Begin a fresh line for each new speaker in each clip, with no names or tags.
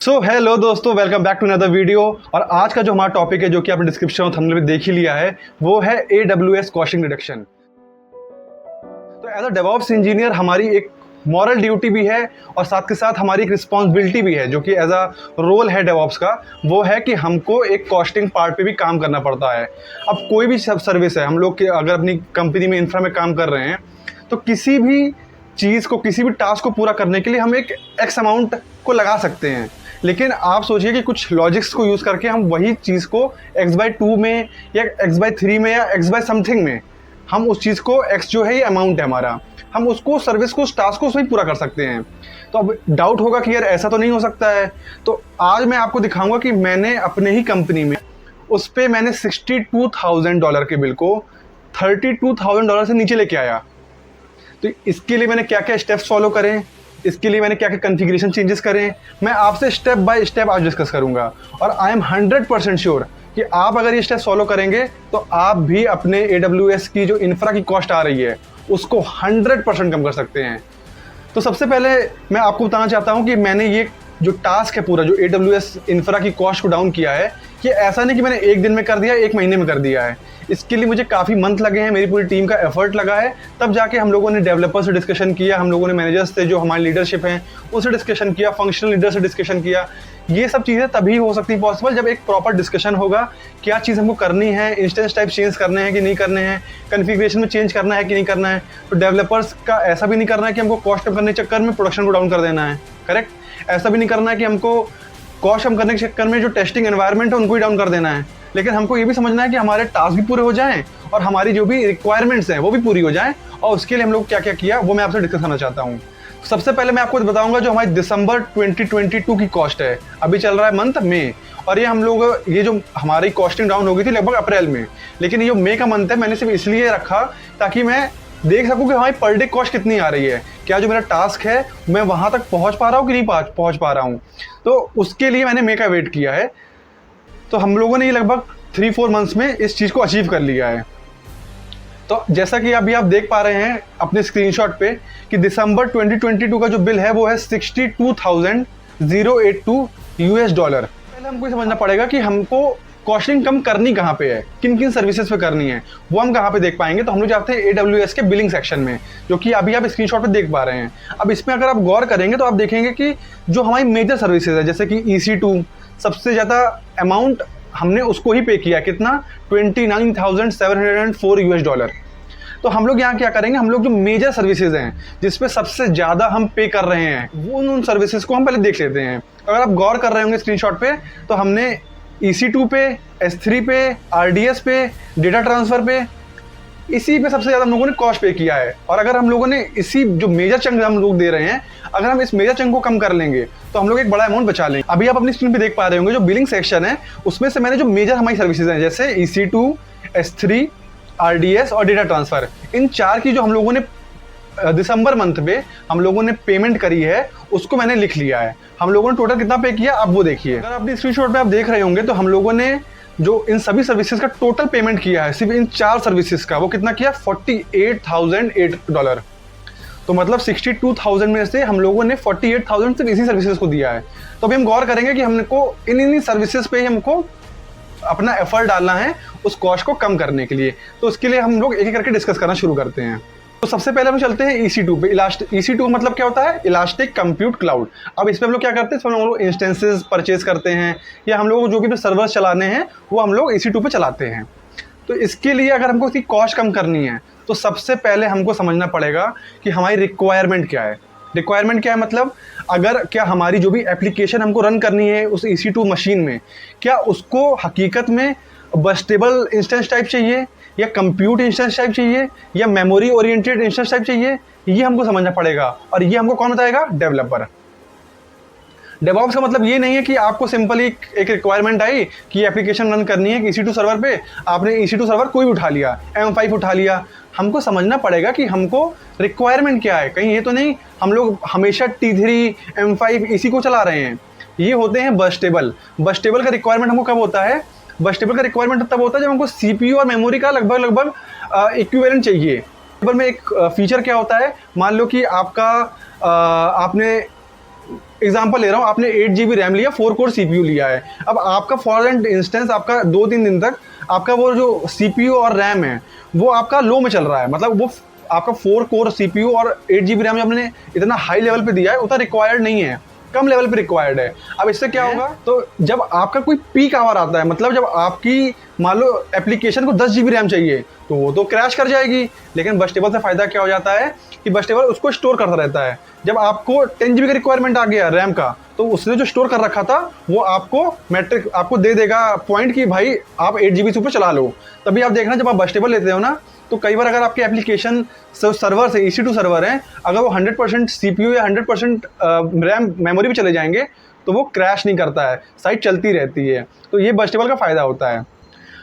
Hello दोस्तों, welcome back to another video. और आज का जो हमारा टॉपिक है, जो कि आपने डिस्क्रिप्शन और थंबनेल में देख ही लिया है, वो है AWS कॉस्टिंग रिडक्शन। तो एज अ डेवऑप्स इंजीनियर हमारी एक मॉरल ड्यूटी भी है और साथ के साथ हमारी एक रिस्पॉन्सिबिलिटी भी है, जो कि एज अ रोल है डेवऑप्स का, वो है कि हमको एक कॉस्टिंग पार्ट पे भी काम करना पड़ता है। अब कोई भी सर्विस है, हम लोग के अगर अपनी कंपनी में इंफ्रा में काम कर रहे हैं, तो किसी भी चीज़ को, किसी भी टास्क को पूरा करने के लिए हम एक एक्स अमाउंट को लगा सकते हैं। लेकिन आप सोचिए कि कुछ लॉजिक्स को यूज़ करके हम वही चीज़ को x/2 में या x/3 में या x समथिंग में, हम उस चीज़ को x जो है ये अमाउंट है हमारा, हम उसको सर्विस को, उस टास्क को उसमें पूरा कर सकते हैं। तो अब डाउट होगा कि यार ऐसा तो नहीं हो सकता है। तो आज मैं आपको दिखाऊंगा कि मैंने अपने ही कंपनी में उस पर मैंने $62,000 के बिल को $32,000 से नीचे लेके आया। तो इसके लिए मैंने क्या क्या स्टेप्स फॉलो करें, इसके लिए मैंने क्या क्या कॉन्फ़िगरेशन चेंजेस करें, मैं आपसे स्टेप बाय स्टेप आज डिस्कस करूंगा। और आई एम 100% श्योर कि आप अगर ये स्टेप फॉलो करेंगे तो आप भी अपने AWS की जो इंफ्रा की कॉस्ट आ रही है उसको 100% कम कर सकते हैं। तो सबसे पहले मैं आपको बताना चाहता हूं कि मैंने ये जो टास्क है पूरा, जो AWS इंफ्रा की कॉस्ट को डाउन किया है, ये ऐसा नहीं कि मैंने एक दिन में कर दिया, एक महीने में कर दिया है। इसके लिए मुझे काफ़ी मंथ लगे हैं, मेरी पूरी टीम का एफर्ट लगा है। तब जाके हम लोगों ने डेवलपर से डिस्कशन किया, हम लोगों ने मैनेजर्स से, जो हमारी लीडरशिप हैं, उनसे डिस्कशन किया, फंक्शनल लीडर से डिस्कशन किया। ये सब चीज़ें तभी हो सकती है पॉसिबल जब एक प्रॉपर डिस्कशन होगा, क्या चीज़ हमको करनी है, इंस्टेंस टाइप चेंज करने हैं कि नहीं करने हैं, कॉन्फ़िगरेशन में चेंज करना है कि नहीं करना है। तो डेवलपर्स का ऐसा भी नहीं करना है कि हमको कॉस्ट कम करने के चक्कर में प्रोडक्शन को डाउन कर देना है, करेक्ट। ऐसा भी नहीं करना है कि हमको कॉस्ट कम करने के चक्कर में जो टेस्टिंग एनवायरनमेंट है उनको ही डाउन कर देना है। लेकिन हमको ये भी समझना है कि हमारे टास्क भी पूरे हो जाएं और हमारी जो भी रिक्वायरमेंट्स हैं वो भी पूरी हो जाएं। और उसके लिए हम लोग क्या क्या किया वो मैं आपसे डिस्कस करना चाहता हूँ। सबसे पहले मैं आपको बताऊंगा जो हमारी दिसंबर 2022 की कॉस्ट है। अभी चल रहा है मंथ मई, और ये हम लोग, ये जो हमारी कॉस्टिंग डाउन हो गई थी लगभग अप्रैल में, लेकिन ये जो मई का मंथ है मैंने सिर्फ इसलिए रखा ताकि मैं देख सकूं कि हमारी पर डे कॉस्ट कितनी आ रही है, क्या जो मेरा टास्क है मैं वहां तक पहुंच पा रहा हूं कि नहीं पहुंच पा रहा हूं। तो उसके लिए मैंने मई का वेट किया है। तो हम लोगों ने ये लगभग 3-4 मंथ्स में इस चीज़ को अचीव कर लिया है। तो जैसा कि अभी आप देख पा रहे हैं अपने स्क्रीनशॉट पे कि दिसंबर 2022 का जो बिल है वो है $62,082 पहले हमको ये समझना पड़ेगा कि हमको कॉस्टिंग कम करनी कहाँ पे है, किन किन सर्विसेज पे करनी है, वो हम कहाँ पे देख पाएंगे। तो हम लोग जाते हैं AWS के बिलिंग सेक्शन में, जो कि अभी आप स्क्रीनशॉट पे देख पा रहे हैं। अब इसमें अगर आप गौर करेंगे तो आप देखेंगे कि जो हमारी मेजर सर्विसेज है, जैसे कि EC2, सबसे ज़्यादा अमाउंट हमने उसको ही पे किया, कितना, $29,704। तो हम लोग यहाँ क्या करेंगे, हम लोग जो मेजर सर्विसेज हैं जिसपे सबसे ज़्यादा हम पे कर रहे हैं, वो उन सर्विसेज को हम पहले देख लेते हैं। अगर आप गौर कर रहे होंगे स्क्रीनशॉट पे, तो हमने EC2 पे, S3 पे, RDS पे, डेटा ट्रांसफ़र पे, इसी पे सबसे ज़्यादा हम लोगों ने कॉस्ट पे किया है। और अगर हम लोगों ने इसी जो मेजर चंक हम लोग दे रहे हैं, अगर हम इस मेजर चंक को कम कर लेंगे तो हम लोग एक बड़ा अमाउंट बचा लेंगे। अभी आप अपनी स्क्रीन पे देख पा रहे होंगे जो बिलिंग सेक्शन है, उसमें से मैंने जो मेजर हमारी सर्विसेज हैं, जैसे EC2, S3, RDS और डेटा ट्रांसफ़र, इन 4 की जो हम लोगों ने दिसंबर मंथ में हम लोगों ने पेमेंट करी है, उसको मैंने लिख लिया है। हम लोगों ने टोटल कितना पे किया आप वो देखिए। अगर अपनी स्क्रीनशॉट पे आप देख रहे होंगे तो हम लोगों ने जो इन सभी सर्विसेज का टोटल पेमेंट किया है, सिर्फ इन 4 सर्विसेज का, वो कितना किया, $48,008। तो मतलब 62,000 में से हम लोगों ने 48,000 सिर्फ इसी सर्विसेज को दिया है। तो अभी हम गौर करेंगे कि हमको इन सर्विसेज पे ही हमको अपना एफर्ट डालना है उस कॉस्ट को कम करने के लिए। तो उसके लिए हम लोग एक एक करके डिस्कस करना शुरू करते हैं। तो सबसे पहले हम चलते हैं EC2 पे। EC2 मतलब क्या होता है, इलास्टिक कंप्यूट क्लाउड। अब इसमें हम लोग क्या करते हैं, इसमें हम लोग इंस्टेंसेस परचेज करते हैं, या हम लोग जो भी सर्वर्स चलाने हैं वो हम लोग EC2 पे चलाते हैं। तो इसके लिए अगर हमको इसकी कॉस्ट कम करनी है तो सबसे पहले हमको समझना पड़ेगा कि हमारी रिक्वायरमेंट क्या है। रिक्वायरमेंट क्या है मतलब, अगर क्या हमारी जो भी एप्लीकेशन हमको रन करनी है उस EC2 मशीन में, क्या उसको हकीकत में बस्टेबल इंस्टेंस टाइप चाहिए, या कंप्यूट इंस्टेंस टाइप चाहिए, या मेमोरी ओरिएंटेड इंस्टेंस टाइप चाहिए, ये हमको समझना पड़ेगा। और ये हमको कौन बताएगा, डेवलपर। डेवऑप्स का मतलब ये नहीं है कि आपको सिंपली एक रिक्वायरमेंट आई कि एप्लीकेशन रन करनी है EC2 सर्वर पे, आपने EC2 सर्वर कोई भी उठा लिया, M5 उठा लिया। हमको समझना पड़ेगा कि हमको रिक्वायरमेंट क्या है। कहीं ये तो नहीं हम लोग हमेशा T3, M5 इसी को चला रहे हैं। ये होते हैं बस्टेबल। बस्टेबल का रिक्वायरमेंट हमको कब होता है, बस्टेबल का रिक्वायरमेंट तब होता है जब हमको CPU और मेमोरी का लगभग इक्विवेलेंट चाहिए। बस्टेबल में एक फीचर क्या होता है, मान लो कि आपका आपने एग्जांपल ले रहा हूँ, आपने 8 GB रैम लिया, 4 कोर CPU लिया है। अब आपका फॉर एन इंस्टेंस आपका 2-3 दिन तक आपका वो जो CPU और रैम है वो आपका लो में चल रहा है, मतलब वो आपका 4 कोर CPU और 8 GB रैम जो आपने इतना हाई लेवल पे दिया है उतना रिक्वायर्ड नहीं है, कम लेवल पे रिक्वायर्ड है। अब इससे क्या होगा, तो जब आपका कोई पीक आवर आता है, मतलब जब आपकी मान लो एप्लीकेशन को 10 GB रैम चाहिए तो वो तो क्रैश कर जाएगी। लेकिन बस टेबल से फ़ायदा क्या हो जाता है कि बस टेबल उसको स्टोर करता रहता है। जब आपको 10 GB का रिक्वायरमेंट आ गया रैम का, तो उसने जो स्टोर कर रखा था वो आपको मैट्रिक आपको दे देगा पॉइंट कि भाई आप 8 GB से ऊपर चला लो। तभी आप देखना जब आप बस टेबल लेते हो ना, तो कई बार अगर आपके एप्लीकेशन सर्वर से EC2 सर्वर हैं, अगर वो 100% CPU या 100% रैम मेमोरी भी चले जाएंगे तो वो क्रैश नहीं करता है, साइट चलती रहती है। तो ये बस टेबल का फ़ायदा होता है।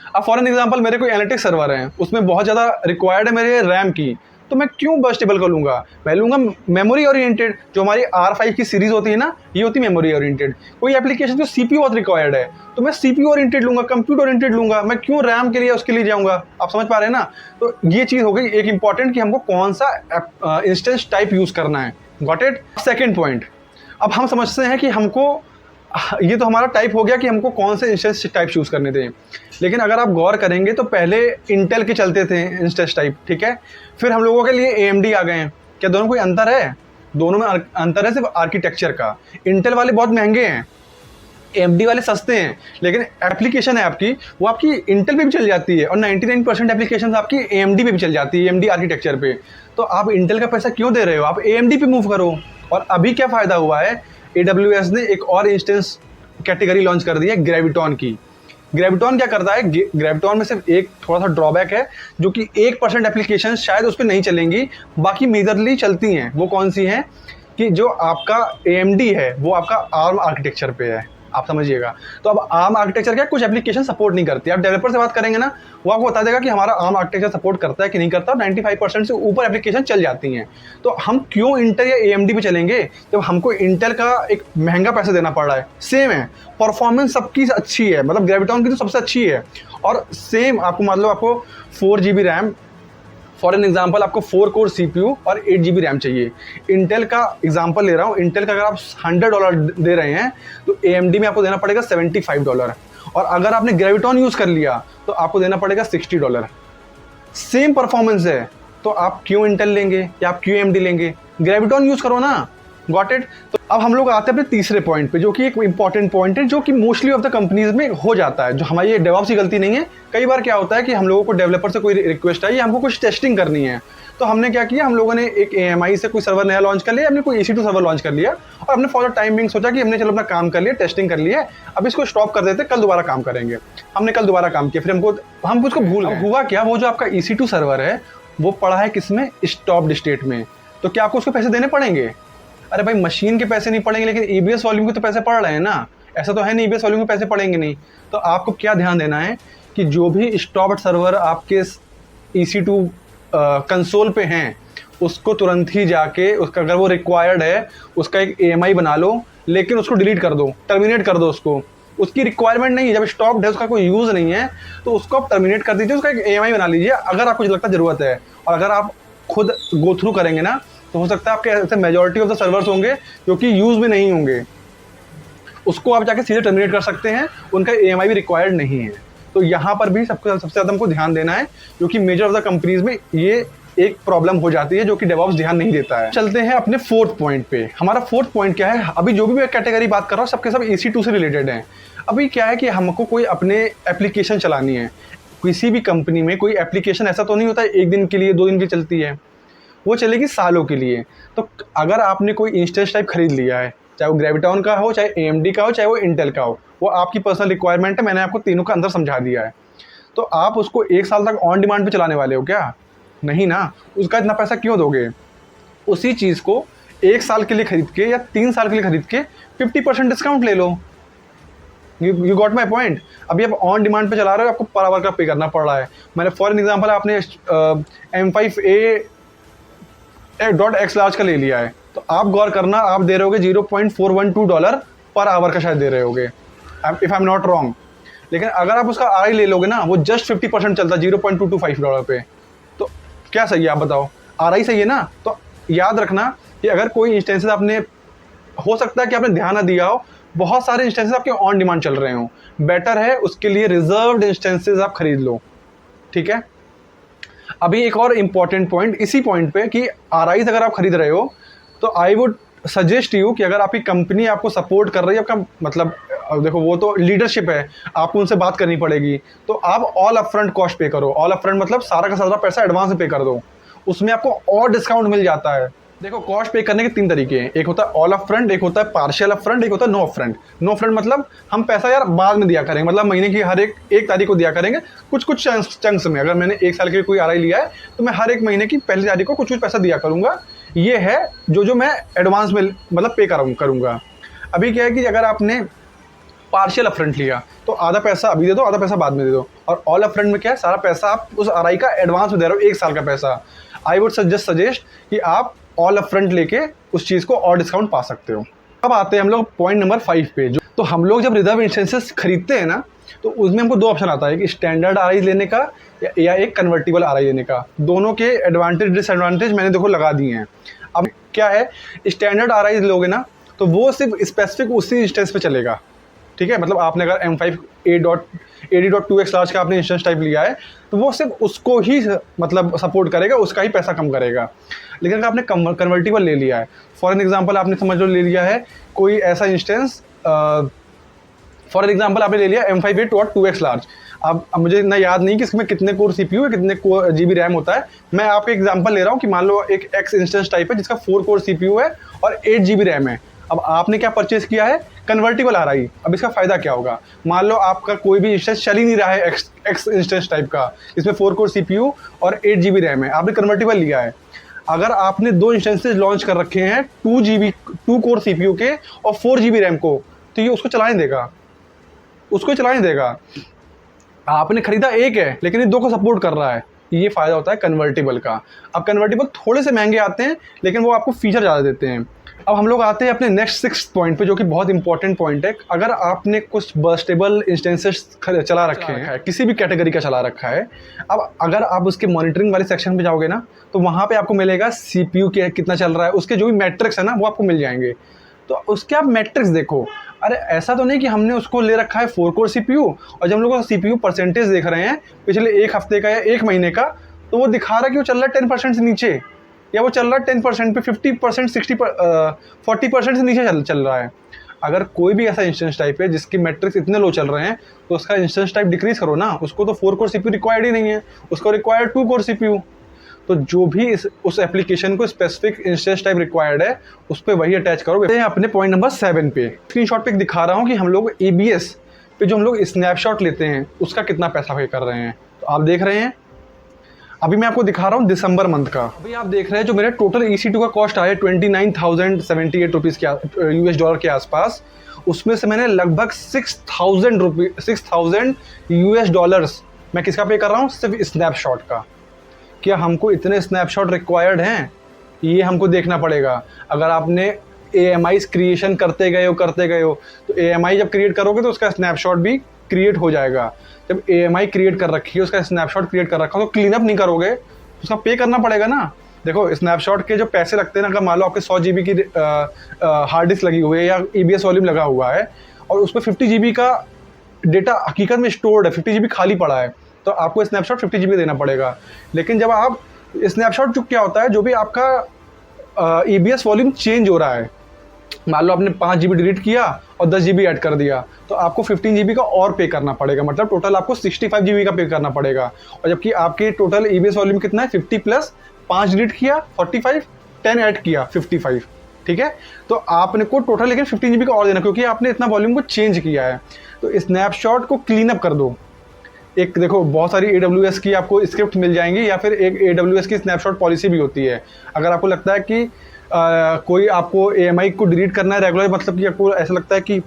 अब फॉर एन एग्जांपल मेरे कोई एनालिटिक्स सर्वर है, उसमें बहुत ज़्यादा रिक्वायर्ड है मेरे रैम की, तो मैं क्यों बस टेबल का लूँगा, मैं लूँगा मेमोरी ओरिएंटेड। जो हमारी R5 की सीरीज़ होती है ना, ये होती है मेमोरी ओरिएंटेड। कोई एप्लीकेशन जो CPU बहुत रिक्वायर्ड है तो मैं CPU ओरिएंटेड लूँगा, कंप्यूट ओरिएंटेड लूँगा, मैं क्यों रैम के लिए उसके लिए जाऊँगा। आप समझ पा रहे हैं ना। तो ये चीज़ हो गई एक इंपॉर्टेंट कि हमको कौन सा इंस्टेंस टाइप यूज़ करना है। Got it. सेकेंड पॉइंट, अब हम समझते हैं कि हमको ये तो हमारा टाइप हो गया कि हमको कौन से इंस्टेंस टाइप चूज़ करने थे। लेकिन अगर आप गौर करेंगे तो पहले इंटेल के चलते थे इंस्टेंस टाइप, ठीक है। फिर हम लोगों के लिए AMD आ गए हैं। क्या दोनों कोई अंतर है? दोनों में अंतर है सिर्फ आर्किटेक्चर का। इंटेल वाले बहुत महंगे हैं, AMD वाले सस्ते हैं, लेकिन एप्लीकेशन है आपकी वो आपकी इंटेल पे भी चल जाती है और 99% एप्लीकेशन आपकी AMD पे भी चल जाती है, AMD आर्किटेक्चर पे। तो आप इंटेल का पैसा क्यों दे रहे हो, आप AMD पे मूव करो। और अभी क्या फ़ायदा हुआ है, AWS ने एक और इंस्टेंस कैटेगरी लॉन्च कर दी है, ग्रेविटॉन की। ग्रेविटॉन क्या करता है, ग्रेविटॉन में सिर्फ एक थोड़ा सा ड्रॉबैक है, जो कि 1% एप्लीकेशन शायद उस पर नहीं चलेंगी, बाकी मेजरली चलती हैं। वो कौन सी हैं कि जो आपका AMD है वो आपका ARM आर्किटेक्चर पे है, आप समझिएगा। तो अब ARM आर्किटेक्चर क्या, कुछ एप्लीकेशन सपोर्ट नहीं करती। आप डेवलपर से बात करेंगे ना, वो आपको बता देगा कि हमारा ARM आर्किटेक्चर सपोर्ट करता है कि नहीं करता। 95% से ऊपर एप्लीकेशन चल जाती हैं। तो हम क्यों इंटेल या AMD पे चलेंगे जब हमको इंटेल का एक महंगा पैसा देना पड़ रहा है। सेम है, परफॉर्मेंस सबकी अच्छी है, मतलब ग्रेविटॉन की तो सबसे अच्छी है। और सेम आपको मान लो आपको 4 GB RAM, for an example आपको 4 कोर CPU और 8 GB रैम चाहिए। इंटेल का एग्जाम्पल ले रहा हूँ, इंटेल का अगर आप $100 दे रहे हैं तो AMD में आपको देना पड़ेगा $75। और अगर आपने ग्रेविटॉन यूज़ कर लिया तो आपको देना पड़ेगा $60। सेम परफॉर्मेंस है, तो आप क्यों इंटेल लेंगे या आप क्यों AMD लेंगे, ग्रेविटॉन यूज़ करो ना। Got it. तो अब हम लोग आते हैं अपने तीसरे पॉइंट पे, जो कि एक इंपॉर्टेंट पॉइंट है, जो कि मोस्टली ऑफ द कंपनीज में हो जाता है, जो हमारी ये डेवऑप्स की गलती नहीं है। कई बार क्या होता है कि हम लोगों को डेवलपर से कोई रिक्वेस्ट आई, हमको कुछ टेस्टिंग करनी है, तो हमने क्या किया, हम लोगों ने एक AMI से कोई सर्वर नया लॉन्च कर लिया, हमने कोई EC2 सर्वर लॉन्च कर लिया और हमने फॉर द टाइम बिंग सोचा कि हमने चलो अपना काम कर लिया, टेस्टिंग कर लिया, अब इसको स्टॉप कर देते, कल दोबारा काम करेंगे। हमने कल दोबारा काम किया, फिर हम उसको भूल गए। हुआ क्या, वो जो आपका EC2 सर्वर है वो पड़ा है किसमें, स्टॉप्ड स्टेट में। तो क्या आपको उसको पैसे देने पड़ेंगे? अरे भाई मशीन के पैसे नहीं पड़ेंगे, लेकिन EBS वॉल्यूम के तो पैसे पड़ रहे हैं ना। ऐसा तो है नहीं EBS वॉल्यूम के पैसे पड़ेंगे नहीं। तो आपको क्या ध्यान देना है कि जो भी स्टॉप्ड सर्वर आपके EC2 कंसोल पे हैं उसको तुरंत ही जाके उसका, अगर वो रिक्वायर्ड है, उसका एक AMI बना लो, लेकिन उसको डिलीट कर दो, टर्मिनेट कर दो उसको। उसकी रिक्वायरमेंट नहीं है, जब स्टॉप्ड है, उसका कोई यूज़ नहीं है, तो उसको आप टर्मिनेट कर दीजिए, उसका एक AMI बना लीजिए अगर आपको लगता है ज़रूरत है। और अगर आप खुद गो थ्रू करेंगे ना, तो हो सकता है आपके ऐसे मेजॉरिटी ऑफ द सर्वर्स होंगे जो कि यूज़ में नहीं होंगे, उसको आप जाके सीधे टर्मिनेट कर सकते हैं, उनका AMI भी रिक्वायर्ड नहीं है। तो यहाँ पर भी सबसे ज़्यादा हमको ध्यान देना है, क्योंकि मेजर ऑफ द कंपनीज में ये एक प्रॉब्लम हो जाती है जो कि डेवऑप्स ध्यान नहीं देता है। चलते हैं अपने फोर्थ पॉइंट पे। हमारा फोर्थ पॉइंट क्या है, अभी जो भी मैं कैटेगरी बात कर रहा हूँ सबके सब EC2 से रिलेटेड हैं। अभी क्या है कि हमको कोई अपने एप्लीकेशन चलानी है, किसी भी कंपनी में कोई एप्लीकेशन ऐसा तो नहीं होता है 1 दिन के लिए 2 दिन की चलती है, वो चलेगी सालों के लिए। तो अगर आपने कोई इंस्टेंस टाइप खरीद लिया है, चाहे वो ग्रेविटॉन का हो, चाहे AMD का हो, चाहे वो इंटेल का हो, वो आपकी पर्सनल रिक्वायरमेंट है, मैंने आपको तीनों का अंदर समझा दिया है। तो आप उसको 1 साल तक ऑन डिमांड पे चलाने वाले हो क्या? नहीं ना। उसका इतना पैसा क्यों दोगे? उसी चीज़ को 1 साल के लिए खरीद के या 3 साल के लिए खरीद के 50% डिस्काउंट ले लो। You got my point. अभी आप ऑन डिमांड पे चला रहे हो, आपको पर आवर का पे करना पड़ रहा है। मैंने फॉर एन एग्जाम्पल आपने M5A.X लार्ज का ले लिया है, तो आप गौर करना, आप दे रहे होगे $0.412 पर आवर का शायद दे रहे होगे, if I am not wrong. लेकिन अगर आप उसका RI ले लोगे ना, वो जस्ट 50% चलता है $0.225 पे। तो क्या सही है आप बताओ, RI सही है ना। तो याद रखना कि अगर कोई इंस्टेंसेस आपने हो सकता है कि आपने ध्यान ना दिया हो, बहुत सारे इंस्टेंसेस आपके ऑन डिमांड चल रहे हो। बेटर है उसके लिए रिजर्व्ड इंस्टेंसेस आप खरीद लो, ठीक है। अभी एक और इम्पॉर्टेंट पॉइंट इसी पॉइंट पे कि आरआईज अगर आप खरीद रहे हो तो आई वुड सजेस्ट यू कि अगर आपकी कंपनी आपको सपोर्ट कर रही है, आपका मतलब देखो वो तो लीडरशिप है, आपको उनसे बात करनी पड़ेगी, तो आप ऑल अपफ्रंट कॉस्ट पे करो। ऑल अपफ्रंट मतलब सारा का सारा पैसा एडवांस में पे कर दो, उसमें आपको और डिस्काउंट मिल जाता है। देखो कॉस्ट पे करने के 3 तरीके हैं, एक होता है ऑल अपफ्रंट, एक होता है पार्शियल अपफ्रंट, एक होता है नो अपफ्रंट। नो अपफ्रंट मतलब हम पैसा यार बाद में दिया करेंगे, मतलब महीने की हर एक तारीख को दिया करेंगे, कुछ कुछ चंक्स में। अगर मैंने 1 साल के लिए कोई आरआई लिया है तो मैं हर एक महीने की पहली तारीख को कुछ कुछ पैसा दिया करूंगा। ये है जो मैं एडवांस में मतलब पे करूंगा। अभी क्या है कि अगर आपने पार्शियल अपफ्रंट लिया तो आधा पैसा अभी दे दो, आधा पैसा बाद में दे दो। और ऑल अपफ्रंट में क्या है, सारा पैसा आप उस आरआई का एडवांस में दे रहे हो, 1 साल का पैसा। आई वुड सजेस्ट कि आप ऑल अपफ्रंट लेके उस चीज़ को और डिस्काउंट पा सकते हो। अब आते हैं हम लोग पॉइंट नंबर 5 पे। जो तो हम लोग जब रिजर्व इंश्योरेंसेस खरीदते हैं ना, तो उसमें हमको 2 ऑप्शन आता है, एक स्टैंडर्ड आरआई लेने का या एक कन्वर्टिबल आरआई लेने का। दोनों के एडवांटेज डिसएडवांटेज मैंने देखो लगा दिए हैं। अब क्या है, स्टैंडर्ड आरआई लोगे ना तो वो सिर्फ स्पेसिफिक उसी इंस्टेंस पे चलेगा, ठीक है। मतलब आपने अगर M5 AD.2X लार्ज का आपने इंश्योरेंस टाइप लिया है तो वो सिर्फ उसको ही मतलब सपोर्ट करेगा, उसका ही पैसा कम करेगा। लेकिन अगर आपने कन्वर्टिबल ले लिया है, फॉर एन एग्जांपल आपने समझ लो ले लिया है कोई ऐसा इंस्टेंस, फॉर एन एग्जांपल आपने ले लिया M5 AD.2X लार्ज। अब मुझे इतना याद नहीं कि इसमें कितने कोर CPU है, कितने GB रैम होता है। मैं आपको एग्जांपल ले रहा हूँ कि मान लो एक X इंस्टेंस टाइप है जिसका 4 कोर CPU है और 8 GB रैम है। अब आपने क्या परचेज किया है, कन्वर्टिबल आरआई। अब इसका फायदा क्या होगा, मान लो आपका कोई भी इंस्टेंस चल ही नहीं रहा है एक्स इंस्टेंस टाइप का, इसमें 4 कोर CPU और 8 GB रैम है, आपने कन्वर्टिबल लिया है। अगर आपने 2 इंस्टेंसेज लॉन्च कर रखे हैं 2 कोर CPU के और 4 GB रैम को, तो ये उसको चलाने देगा, उसको चलाने देगा। आपने खरीदा एक है लेकिन ये 2 को सपोर्ट कर रहा है। ये फायदा होता है कन्वर्टिबल का। अब कन्वर्टिबल थोड़े से महंगे आते हैं लेकिन वो आपको फीचर ज़्यादा देते हैं। अब हम लोग आते हैं अपने नेक्स्ट 6 पॉइंट पे, जो कि बहुत इंपॉर्टेंट पॉइंट है। अगर आपने कुछ बर्स्टेबल इंस्टेंसेस चला रखे हैं, किसी भी कैटेगरी का चला रखा है, अब अगर आप उसके मॉनिटरिंग वाले सेक्शन पे जाओगे ना तो वहाँ पे आपको मिलेगा CPU के कितना चल रहा है, उसके जो भी मैट्रिक्स है ना वो आपको मिल जाएंगे। तो उसके आप मैट्रिक्स देखो। अरे ऐसा तो नहीं कि हमने उसको ले रखा है 4 कोर CPU और जब हम लोग CPU परसेंटेज देख रहे हैं पिछले 1 हफ्ते का या 1 महीने का, तो वो दिखा रहा है कि वो चल रहा है 10% से नीचे, या वो चल रहा है 10% पे 50%, 40% से नीचे चल रहा है। अगर कोई भी ऐसा इंस्टेंस टाइप है जिसकी मैट्रिक्स इतने लो चल रहे हैं तो उसका इंस्टेंस टाइप डिक्रीज करो ना। उसको तो 4 कोर CPU रिक्वायर्ड ही नहीं है, उसको रिक्वायर्ड 2 कोर CPU। तो जो भी उस एप्लीकेशन को स्पेसिफिक इंस्टेंस टाइप रिक्वायर्ड है उस पर वही अटैच करो। अपने पॉइंट नंबर 7 पे स्क्रीनशॉट पे दिखा रहा हूँ कि हम लोग ABS पे जो हम लोग स्नैपशॉट लेते हैं उसका कितना पैसा पे कर रहे हैं। तो आप देख रहे हैं, अभी मैं आपको दिखा रहा हूँ दिसंबर मंथ का। अभी आप देख रहे हैं जो मेरे टोटल EC2 का कॉस्ट आया 29,078 रुपीज़ के $US के आसपास, उसमें से मैंने लगभग 6,000 $6,000 मैं किसका पे कर रहा हूँ, सिर्फ स्नैपशॉट का। क्या हमको इतने स्नैपशॉट रिक्वायर्ड हैं, ये हमको देखना पड़ेगा। अगर आपने AMI क्रिएशन करते गए हो तो AMI जब क्रिएट करोगे तो उसका स्नैपशॉट भी क्रिएट हो जाएगा। जब AMI क्रिएट कर रखी है, उसका स्नैपशॉट क्रिएट कर रखा हो तो क्लीन अप नहीं करोगे, उसका पे करना पड़ेगा ना। देखो स्नैपशॉट के जो पैसे लगते हैं ना, अगर मान लो आपके 100 GB की हार्ड डिस्क लगी हुई है या EBS वॉल्यूम लगा हुआ है और उस पर 50 GB का डेटा हकीकत में स्टोर्ड है, 50 GB खाली पड़ा है, तो आपको स्नैपशॉट 50 GB देना पड़ेगा। लेकिन जब आप स्नैपशॉट जो क्या होता है, जो भी आपका EBS वॉल्यूम चेंज हो रहा है, मान लो आपने 5 GB डिलीट किया और 10 GB ऐड कर दिया, तो आपको 15 GB का और पे करना पड़ेगा, मतलब टोटल आपको 65 GB का पे करना पड़ेगा। और जबकि आपके टोटल EBS वॉल्यूम कितना है 50 प्लस 5 डिलीट किया 45, 10 ऐड किया 55, ठीक है। तो आपने को टोटल लेकिन 15 GB का और देना, क्योंकि आपने इतना वॉल्यूम को चेंज किया है। तो स्नैपशॉट को क्लीन अप कर दो। एक देखो बहुत सारी AWS की आपको स्क्रिप्ट मिल जाएंगी, या फिर एक AWS की स्नैपशॉट पॉलिसी भी होती है। अगर आपको लगता है कि कोई आपको AMI को डिलीट करना है रेगुलर, मतलब कि आपको ऐसा लगता है कि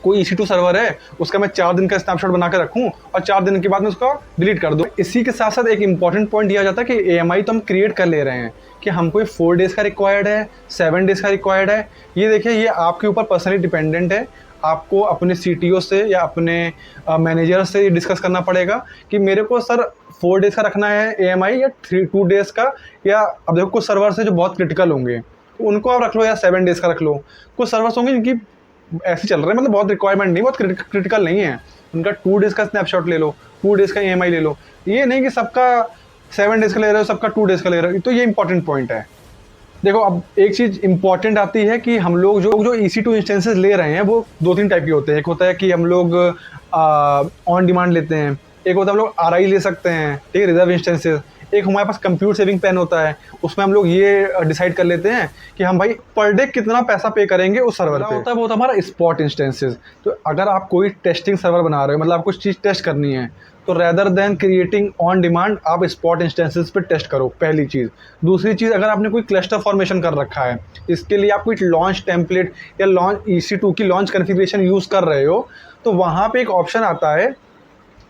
कोई EC2 सर्वर है उसका मैं 4 दिन का स्नैपशॉट बना के रखूं और 4 दिन के बाद में उसका डिलीट कर दूं। इसी के साथ साथ एक इंपॉर्टेंट पॉइंट दिया जाता है कि AMI तो हम क्रिएट कर ले रहे हैं कि हमको 4 डेज़ का रिक्वायर्ड है, 7 डेज़ का रिक्वायर्ड है। ये देखिए, ये आपके ऊपर पर्सनली डिपेंडेंट है। आपको अपने CTO से या अपने मैनेजर से ये डिस्कस करना पड़ेगा कि मेरे को सर 4 डेज़ का रखना है AMI या 2 डेज़ का, या अब देखो कुछ सर्वर से जो बहुत क्रिटिकल होंगे तो उनको आप रख लो या 7 डेज़ का रख लो। कुछ सर्वर्स होंगे जिनकी ऐसे चल रहे हैं, मतलब बहुत रिक्वायरमेंट नहीं, बहुत क्रिटिकल नहीं है, उनका 2 डेज़ का स्नैपशॉट ले लो, 2 डेज़ का EMI ले लो। ये नहीं कि सबका 7 डेज़ का ले रहे हो, सबका 2 डेज़ का ले रहे हो, तो ये इंपॉर्टेंट पॉइंट है। देखो अब एक चीज़ इंपॉर्टेंट आती है कि हम लोग जो EC2 इंस्टेंसेस ले रहे हैं वो 2-3 टाइप के होते हैं। एक होता है कि हम लोग ऑन डिमांड लेते हैं, एक होता है हम लोग RI ले सकते हैं, ठीक है, रिजर्व इंस्टेंसेस। एक हमारे पास कंप्यूट सेविंग प्लान होता है, उसमें हम लोग ये डिसाइड कर लेते हैं कि हम भाई पर डे कितना पैसा पे करेंगे उस सर्वर पे। होता है वो होता है हमारा स्पॉट इंस्टेंसेस। तो अगर आप कोई टेस्टिंग सर्वर बना रहे हो, मतलब आपको कुछ चीज़ टेस्ट करनी है, तो rather than creating on demand आप स्पॉट इंस्टेंसेस पे टेस्ट करो, पहली चीज़। दूसरी चीज़, अगर आपने कोई क्लस्टर फॉर्मेशन कर रखा है, इसके लिए आप कोई लॉन्च टेम्पलेट या लॉन्च EC2 की लॉन्च कॉन्फ़िगरेशन यूज़ कर रहे हो, तो वहाँ पे एक ऑप्शन आता है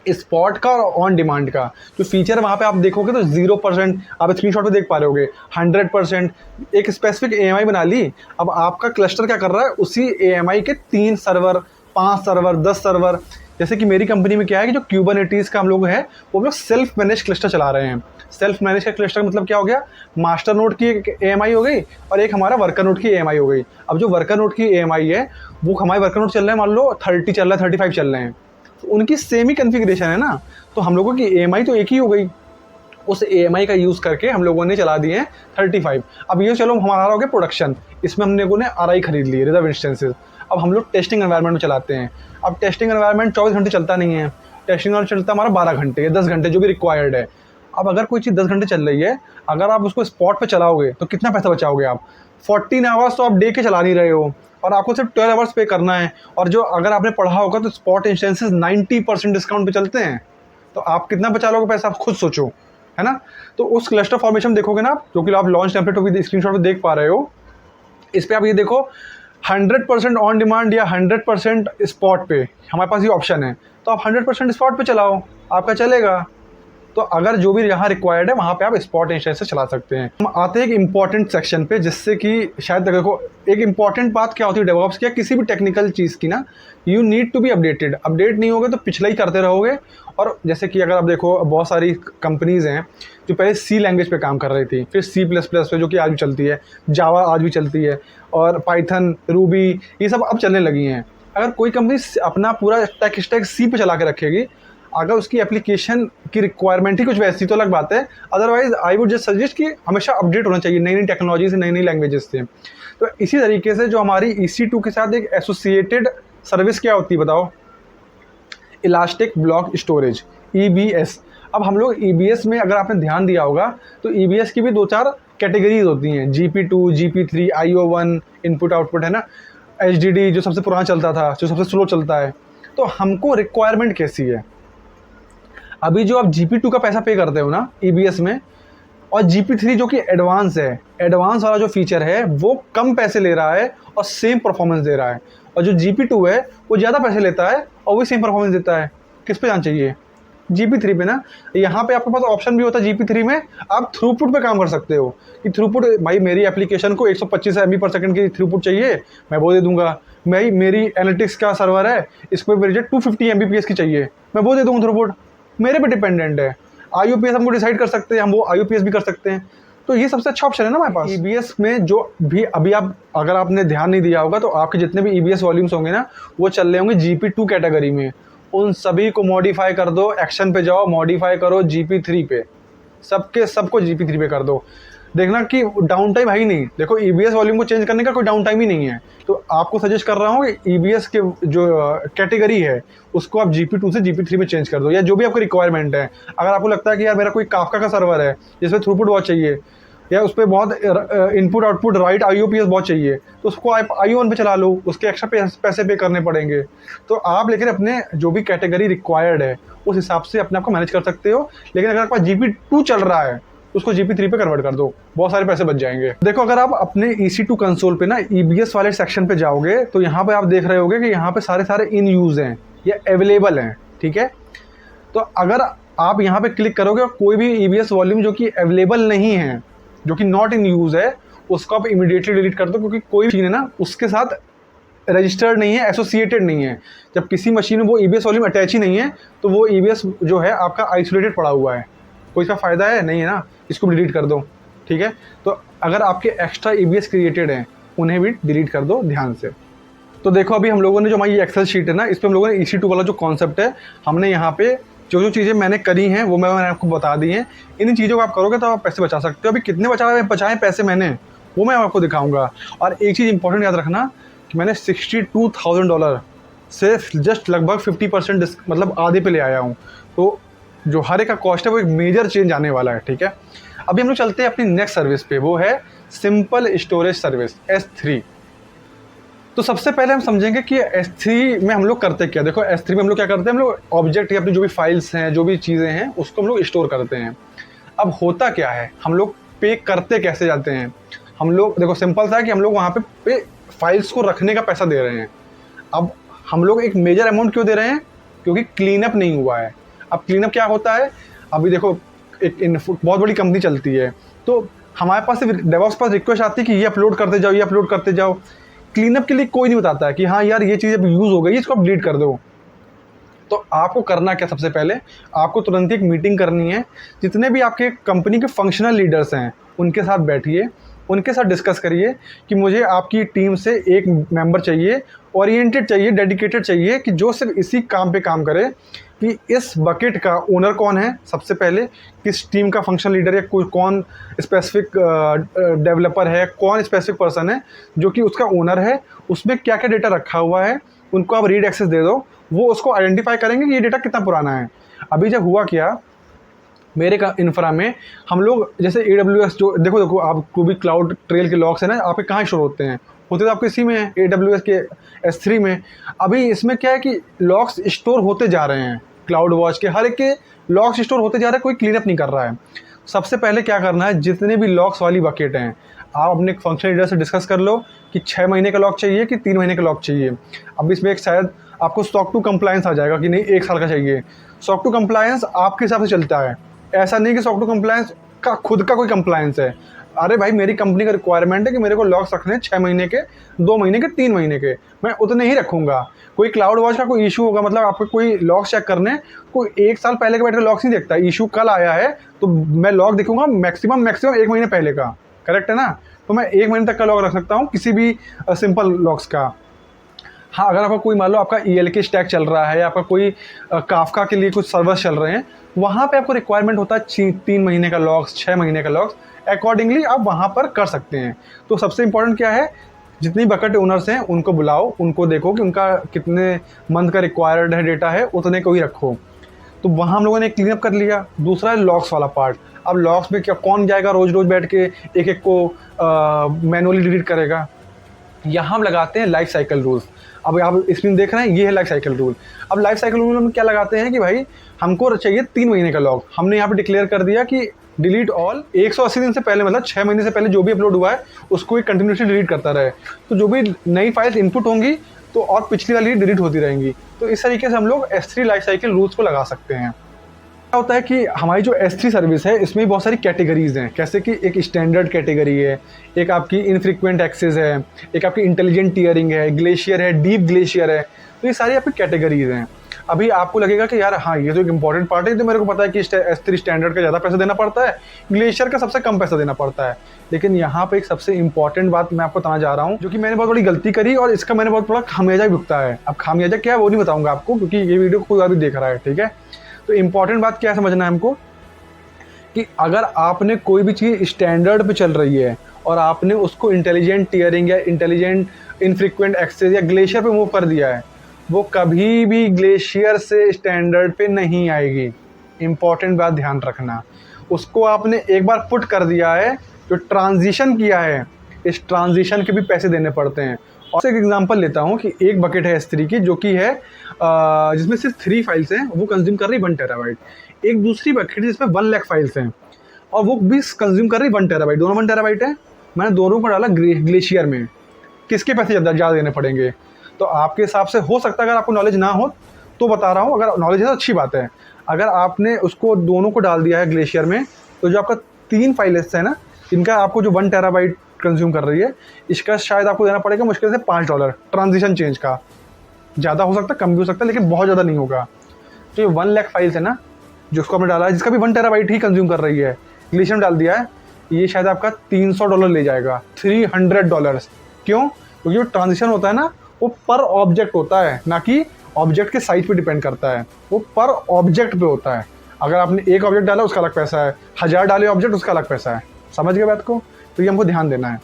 स्पॉट का और ऑन डिमांड का। जो फीचर वहाँ पे आप देखोगे तो 0%, आप स्क्रीनशॉट पे देख पा रहे होगे, 100%। एक स्पेसिफिक EMI बना ली, अब आपका क्लस्टर क्या कर रहा है, उसी EMI के 3 सर्वर, 5 सर्वर, 10 सर्वर। जैसे कि मेरी कंपनी में क्या है कि जो क्यूबरनेटीज़ का हम लोग है, वो हम लोग सेल्फ मैनेज क्लस्टर चला रहे हैं। सेल्फ मैनेज का क्लस्टर मतलब क्या हो गया, मास्टर नोड की एक EMI हो गई और एक हमारा वर्कर नोड की EMI हो गई। अब जो वर्कर नोड की EMI है, वो हमारे वर्कर नोड चल रहे हैं, मान लो 30 चल रहा है, 35 चल रहे हैं, तो उनकी सेम ही कॉन्फ़िगरेशन है ना, तो हम लोगों की EMI तो एक ही हो गई। उस EMI का यूज़ करके हम लोगों ने चला दिए हैं 35। अब ये चलो हमारा हो गया प्रोडक्शन, इसमें हम लोगों ने RI खरीद ली, रिजर्व इंस्टेंसेस। अब हम लोग टेस्टिंग एनवायरनमेंट में चलाते हैं। अब टेस्टिंग एनवायरनमेंट 24 घंटे चलता नहीं है, टेस्टिंग एनवायरनमेंट चलता है हमारा 12 घंटे या 10 घंटे, जो भी रिक्वायर्ड है। अब अगर कोई चीज़ 10 घंटे चल रही है, अगर आप उसको स्पॉट पे चलाओगे तो कितना पैसा बचाओगे आप? 14 आवर्स तो आप डे के चला नहीं रहे हो और आपको सिर्फ 12 आवर्स पे करना है। और जो अगर आपने पढ़ा होगा तो स्पॉट इंस्टेंसेस 90% डिस्काउंट पे चलते हैं, तो आप कितना बचा लोगे पैसा, आप खुद सोचो, है ना। तो उस क्लस्टर फॉर्मेशन देखोगे ना, जो कि आप लॉन्च टेम्पलेट भी स्क्रीनशॉट पे देख पा रहे हो, इस पे आप ये देखो 100% ऑन डिमांड या 100% स्पॉट पे हमारे पास ये ऑप्शन है, तो आप 100% स्पॉट पे चलाओ, आपका चलेगा। तो अगर जो भी यहाँ रिक्वायर्ड है वहाँ पे आप स्पॉट इंस्टेंस से चला सकते हैं। हम आते हैं एक इंपॉर्टेंट सेक्शन पे, जिससे कि शायद देखो एक इंपॉर्टेंट बात क्या होती है डेवऑप्स की या किसी भी टेक्निकल चीज़ की ना, you need to be updated. Update नहीं होगे तो पिछला ही करते रहोगे। और जैसे कि अगर आप देखो बहुत सारी कंपनीज़ हैं जो पहले C लैंग्वेज पे काम कर रही थी, फिर C++ पे, जो कि आज भी चलती है, जावा आज भी चलती है, और पाइथन, रूबी, ये सब अब चलने लगी हैं। अगर कोई कंपनी अपना पूरा टेक स्टैक C पे चला के रखेगी, अगर उसकी एप्लीकेशन की रिक्वायरमेंट ही कुछ वैसी, तो अलग बात है। Otherwise I would just suggest कि हमेशा अपडेट होना चाहिए नई नई टेक्नोलॉजी से, नई नई लैंग्वेजेस से। तो इसी तरीके से जो हमारी EC2 के साथ एक एसोसिएटेड सर्विस क्या होती है बताओ, इलास्टिक ब्लॉक स्टोरेज, EBS। अब हम लोग EBS में अगर आपने ध्यान दिया होगा तो EBS की भी 2-4 कैटेगरीज होती हैं, GP2, GP3, IO1, input output, है ना, HDD जो सबसे पुराना चलता था, जो सबसे स्लो चलता है। तो हमको रिक्वायरमेंट कैसी है, अभी जो आप GP2 का पैसा पे करते हो ना EBS में, और GP3 जो कि एडवांस है, एडवांस वाला जो फीचर है वो कम पैसे ले रहा है और सेम परफॉर्मेंस दे रहा है, और जो GP2 है वो ज़्यादा पैसे लेता है और वही सेम परफॉर्मेंस देता है। किस पे जाना चाहिए, GP3 पे ना। यहाँ पे आपके पास ऑप्शन भी होता है GP3 में, आप थ्रूपुट पे काम कर सकते हो कि थ्रूपुट, भाई मेरी एप्लीकेशन को 125 MB/s की थ्रूपुट चाहिए, मैं वो दे दूंगा। मेरी एनालिटिक्स का सर्वर है, इसको मुझे 250 MBPS की चाहिए, मैं वो दे दूँगा थ्रूपुट, मेरे पे डिपेंडेंट है। IOPS हमको डिसाइड कर सकते हैं, हम वो IOPS भी कर सकते हैं। तो ये सबसे अच्छा ऑप्शन है ना हमारे पास। EBS में जो भी अभी आप, अगर आपने ध्यान नहीं दिया होगा तो आपके जितने भी EBS वॉल्यूम्स होंगे ना, वो चल रहे होंगे GP2 कैटेगरी में। उन सभी को मॉडिफाई कर दो, एक्शन पे जाओ, मॉडिफाई करो GP3 पे, सबको GP3 पे कर दो। देखना कि डाउन टाइम है ही नहीं। देखो EBS वॉल्यूम को चेंज करने का कोई डाउन टाइम ही नहीं है। तो आपको सजेस्ट कर रहा हूँ कि EBS के जो कैटेगरी है उसको आप GP2 से GP3 में चेंज कर दो, या जो भी आपकी रिक्वायरमेंट है। अगर आपको लगता है कि यार मेरा कोई काफका का सर्वर है जिसमें थ्रूपुट बहुत चाहिए, या उस पर बहुत इनपुट आउटपुट राइट IOPS बहुत चाहिए, तो उसको आप IO1 पे चला लो, उसके एक्स्ट्रा पैसे पे करने पड़ेंगे। तो आप लेकिन अपने जो भी कैटेगरी रिक्वायर्ड है उस हिसाब से अपने आप को मैनेज कर सकते हो। लेकिन अगर आपका GP2 चल रहा है उसको GP3 पे कन्वर्ट कर दो, बहुत सारे पैसे बच जाएंगे। देखो अगर आप अपने EC2 कंसोल पे ना EBS वाले सेक्शन पे जाओगे तो यहाँ पे आप देख रहे होगे कि यहाँ पे सारे इन यूज़ हैं या अवेलेबल हैं, ठीक है। तो अगर आप यहाँ पे क्लिक करोगे और कोई भी EBS वॉल्यूम जो कि अवेलेबल नहीं है, जो कि नॉट इन यूज़ है, उसको आप इमीडिएटली डिलीट कर दो, क्योंकि कोई मशीन है ना उसके साथ रजिस्टर्ड नहीं है, एसोसिएटेड नहीं है। जब किसी मशीन में वो EBS वॉल्यूम अटैच ही नहीं है तो वो EBS जो है आपका आइसोलेटेड पड़ा हुआ है, कोई इसका फ़ायदा है नहीं, है ना। इसको डिलीट कर दो, ठीक है। तो अगर आपके एक्स्ट्रा EBS क्रिएटेड हैं उन्हें भी डिलीट कर दो ध्यान से। तो देखो अभी हम लोगों ने जो हमारी एक्सेल शीट है ना, इस पर हम लोगों ने EC2 वाला जो कॉन्सेप्ट है, हमने यहाँ पे जो जो चीज़ें मैंने करी हैं वो मैंने आपको बता दी हैं। इन चीज़ों को आप करोगे तो आप पैसे बचा सकते हो। अभी कितने बचाए पैसे मैंने, वो मैं आपको दिखाऊंगा। और एक चीज़ इंपॉर्टेंट याद रखना कि मैंने $62,000 से जस्ट लगभग 50% मतलब आधे पे ले आया हूँ। तो जो हर एक का कॉस्ट है वो एक मेजर चेंज आने वाला है, ठीक है। अभी हम लोग चलते हैं अपनी नेक्स्ट सर्विस पे, वो है सिंपल स्टोरेज सर्विस S3। तो सबसे पहले हम समझेंगे कि S3 में हम लोग करते क्या। देखो S3 में हम लोग क्या करते हैं, हम लोग ऑब्जेक्ट या अपनी जो भी फाइल्स हैं, जो भी चीज़ें हैं, उसको हम लोग स्टोर करते हैं। अब होता क्या है, हम लोग पे करते कैसे जाते हैं। हम लोग देखो सिंपल सा है कि हम लोग वहाँ पे फाइल्स को रखने का पैसा दे रहे हैं। अब हम लोग एक मेजर अमाउंट क्यों दे रहे हैं, क्योंकि क्लीनअप नहीं हुआ है। अब क्लीनअप क्या होता है, अभी देखो एक बहुत बड़ी कंपनी चलती है, तो हमारे पास डेवऑप्स पास रिक्वेस्ट आती है कि ये अपलोड करते जाओ, ये अपलोड करते जाओ। क्लीनअप के लिए कोई नहीं बताता है कि हाँ यार ये चीज़ अब यूज़ हो गई, इसको आप डिलीट कर दो। तो आपको करना क्या, सबसे पहले आपको तुरंत एक मीटिंग करनी है। जितने भी आपके कंपनी के फंक्शनल लीडर्स हैं उनके साथ बैठिए, उनके साथ डिस्कस करिए कि मुझे आपकी टीम से एक मेंबर चाहिए, ओरिएंटेड चाहिए, डेडिकेटेड चाहिए, कि जो सिर्फ इसी काम पे काम करे कि इस बकेट का ओनर कौन है, सबसे पहले किस टीम का फंक्शन लीडर या कोई कौन स्पेसिफिक डेवलपर है, कौन स्पेसिफिक पर्सन है जो कि उसका ओनर है, उसमें क्या क्या डेटा रखा हुआ है, उनको आप रीड एक्सेस दे दो। वो उसको आइडेंटिफाई करेंगे कि ये डेटा कितना पुराना है। अभी जब हुआ क्या, मेरे का इन्फ्रा में हम लोग जैसे AWS जो देखो आपको भी क्लाउड ट्रेल के लॉग्स है ना, आपके कहाँ स्टोर होते तो आपके इसी में है, AWS के S3 में। अभी इसमें क्या है कि लॉग्स स्टोर होते जा रहे हैं, क्लाउड वॉच के हर एक के लॉग्स स्टोर होते जा रहे हैं, कोई क्लीनअप नहीं कर रहा है। सबसे पहले क्या करना है, जितने भी लॉग्स वाली बकेट हैं आप अपने फंक्शन लीडर से डिस्कस कर लो कि 6 महीने का लॉग चाहिए कि 3 महीने का लॉग चाहिए। अब इसमें एक शायद आपको SOC 2 कंप्लायंस आ जाएगा कि नहीं 1 साल का चाहिए। SOC 2 कंप्लायंस आपके हिसाब से चलता है, ऐसा नहीं कि SOC 2 कंप्लायंस का खुद का कोई कंप्लायंस है। अरे भाई मेरी कंपनी का रिक्वायरमेंट है कि मेरे को लॉग्स रखने हैं 6 महीने के, 2 महीने के, 3 महीने के, मैं उतने ही रखूँगा। कोई क्लाउड वॉच का कोई इशू होगा, मतलब आपको कोई लॉग्स चेक करने, कोई 1 साल पहले के बैठ के लॉग्स नहीं देखता। इशू कल आया है तो मैं लॉग देखूंगा मैक्सिमम 1 महीने पहले का, करेक्ट है ना। तो मैं 1 महीने तक का लॉग रख सकता हूँ किसी भी सिंपल लॉग्स का। हाँ, अगर आपका कोई मान लो आपका ELK स्टैक चल रहा है, आपका कोई काफका के लिए कुछ सर्वर्स चल रहे हैं, वहाँ पे आपको रिक्वायरमेंट होता है 3 महीने का लॉग्स, 6 महीने का लॉग्स, अकॉर्डिंगली आप वहाँ पर कर सकते हैं। तो सबसे इंपॉर्टेंट क्या है, जितनी बकेट ओनर्स हैं उनको बुलाओ, उनको देखो कि उनका कितने मंथ का रिक्वायर्ड है डेटा है, उतने को ही रखो। तो वहाँ हम लोगों ने क्लीन अप कर लिया। दूसरा है लॉग्स वाला पार्ट। अब लॉग्स में क्या कौन जाएगा रोज़ रोज़ बैठ के एक को मैनुअली डिलीट करेगा। यहाँ हम लगाते हैं लाइफ साइकिल रूल्स। अब आप स्क्रीन देख रहे हैं, ये है लाइफ साइकिल रूल। अब लाइफ साइकिल रूल में क्या लगाते हैं कि भाई हमको चाहिए 3 महीने का लॉग। हमने यहाँ पे डिक्लेयर कर दिया कि डिलीट ऑल 180 दिन से पहले, मतलब 6 महीने से पहले जो भी अपलोड हुआ है उसको एक कंटिन्यूसली डिलीट करता रहे। तो जो भी नई फाइल्स इनपुट होंगी तो और पिछली वाली डिलीट होती रहेंगी। तो इस तरीके से हम लोग S3 लाइफ साइकिल रूल्स को लगा सकते हैं। क्या होता है कि हमारी जो S3 सर्विस है इसमें बहुत सारी कैटेगरीज हैं, जैसे कि एक स्टैंडर्ड कैटेगरी है, एक आपकी इनफ्रीक्वेंट एक्सेस है, एक आपकी इंटेलिजेंट टीयरिंग है, ग्लेशियर है, डीप ग्लेशियर है। तो ये सारी आपकी कैटेगरीज हैं। अभी आपको लगेगा कि यार हाँ ये तो एक इंपॉर्टेंट पार्ट है, तो मेरे को पता है कि S3 स्टैंडर्ड का ज़्यादा पैसा देना पड़ता है, ग्लेशियर का सबसे कम पैसा देना पड़ता है। लेकिन यहाँ पे एक सबसे इंपॉर्टेंट बात मैं आपको बताना जा रहा हूँ, जो कि मैंने बहुत बड़ी गलती करी और इसका मैंने बहुत बड़ा खामियाजा भुगता है। अब खामियाजा क्या है वो नहीं बताऊँगा आपको, क्योंकि ये वीडियो कोई और भी देख रहा है, ठीक है। तो इंपॉर्टेंट बात क्या है समझना है हमको, कि अगर आपने कोई भी चीज़ स्टैंडर्ड पे चल रही है और आपने उसको इंटेलिजेंट टीयरिंग या इंटेलिजेंट इनफ्रीक्वेंट एक्सेस या ग्लेशियर पे मूव कर दिया है, वो कभी भी ग्लेशियर से स्टैंडर्ड पे नहीं आएगी। इंपॉर्टेंट बात ध्यान रखना। उसको आपने एक बार पुट कर दिया है, जो ट्रांजिशन किया है, इस ट्रांजिशन के भी पैसे देने पड़ते हैं। और एक एग्जांपल लेता हूँ कि एक बकेट है S3 की, जो कि है जिसमें सिर्फ 3 फाइल्स हैं, वो कंज्यूम कर रही 1 टेराबाइट। एक दूसरी बकेट जिसमें 1 लाख फाइल्स हैं और वो भी कंज्यूम कर रही 1 टेराबाइट। दोनों 1 टेराबाइट है। मैंने दोनों को डाला ग्लेशियर में। किसके पैसे ज़्यादा देने पड़ेंगे? तो आपके हिसाब से हो सकता है, अगर आपको नॉलेज ना हो तो बता रहा हूँ, अगर नॉलेज है तो अच्छी बात है। अगर आपने उसको दोनों को डाल दिया है ग्लेशियर में, तो जो आपका 3 फाइल्स है ना, इनका आपको जो 1 टेराबाइट कंज्यूम कर रही है, इसका शायद आपको देना पड़ेगा मुश्किल से $5 ट्रांजिशन चेंज का। ज़्यादा हो सकता है, कम भी हो सकता है, लेकिन बहुत ज़्यादा नहीं होगा। तो ये 1 लाख फाइल्स है ना, जिसको आपने डाला है, जिसका भी 1 टेराबाइट ही कंज्यूम कर रही है, ग्लेशियर में डाल दिया है, ये शायद आपका $300 ले जाएगा, $300। क्यों? क्योंकि जो ट्रांजिशन होता है ना वो पर ऑब्जेक्ट होता है, ना कि ऑब्जेक्ट के साइज पे डिपेंड करता है, वो पर ऑब्जेक्ट पे होता है। अगर आपने एक ऑब्जेक्ट डाला उसका अलग पैसा है, 1000 डाले ऑब्जेक्ट उसका अलग पैसा है। समझ गए बात को? तो ये हमको ध्यान देना है।